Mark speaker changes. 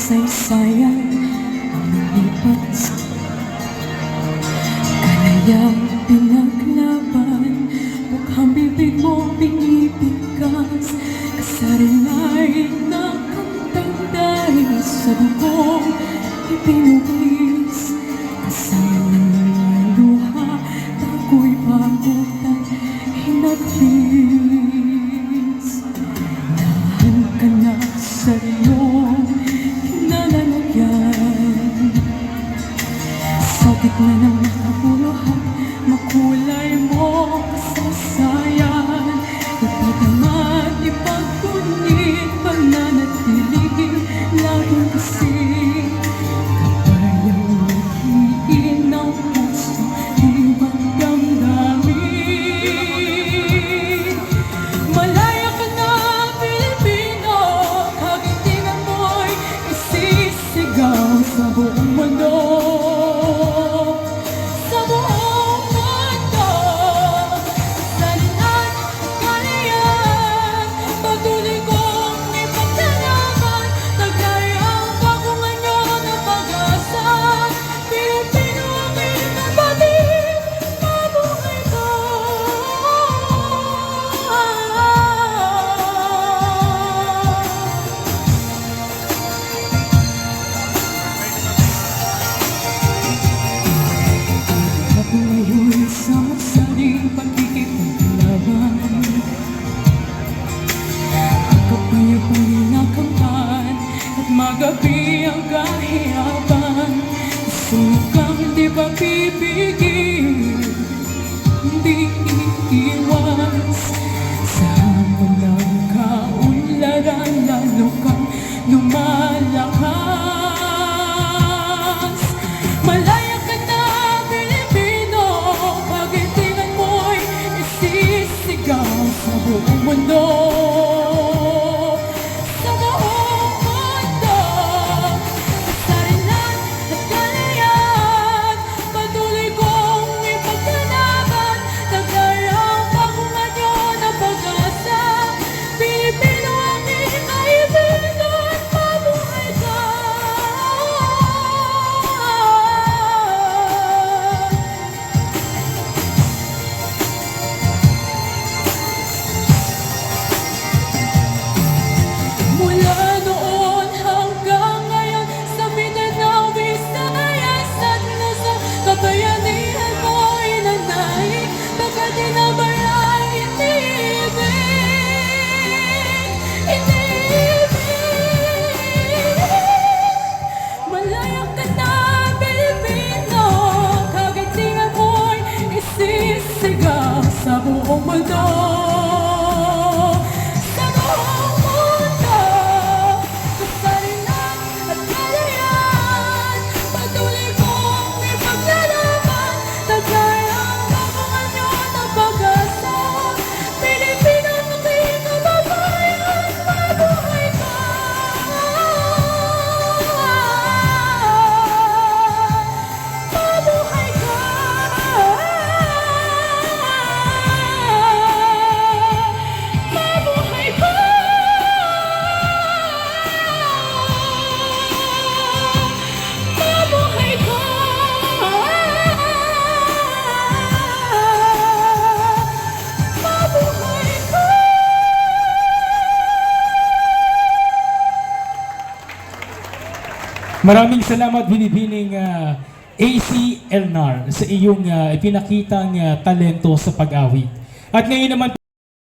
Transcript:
Speaker 1: kasaysayan ang lumipat sa kalayang pinaglaban. Mukhang bibig mo pinipigkas, kasarinay na kantang dahil sa dugong ipinuwis. Kasama ng mga luha, tako'y pagod at hinagpis. Nahan ka na sa iyong kinalalagyan, sa gitna ng makabuluhan, makulay mo kasaysayan. Ipagamit, ipagpunit, pananatiling laging kasing kabayang naghiin ng puso, iba't damdamin. Malaya ka na, Pilipino, kagitingan mo'y isisigaw sa buong mundo. Sama-saring pagkikipaglaban, ang kapayapang inakamtan at magabi ang kahiyapan. Gusto kang di ba pipigil, hindi iiwas sa hamon ng kaunlaran, lalo kang lumalakas. Malaya ka na, Pilipino, kagitingan mo'y isisigaw sa buong mundo. Sa buong mundo, kasarilan at kalayan, patuloy kong ipagkalaban. Taglay ang pagungan nyo ng pag-asa. Pilipino, aking kaibigan, mabuhay ka. Mula noon hanggang ngayon, sa Mindanao, Visayas at Luzon, kabayanihan mo inanay, baka di na bayan inibig. Malaya ka na, Pilipino, kagitingan mo'y isisigaw sa buong mundo. Sa buong mundo, kasarilan at kalayan, patuloy kong ipaglalaban. Taglay ang pagungan nyo ng pag-asa. Pilipino, aking kababayan, mabuhay ka. Mabuhay ka. Mabuhay ka. Mabuhay ka. Mabuhay ka.
Speaker 2: Maraming salamat, binibining AC Elnar, sa iyong ipinakitang talento sa pag-awit. At ngayon naman po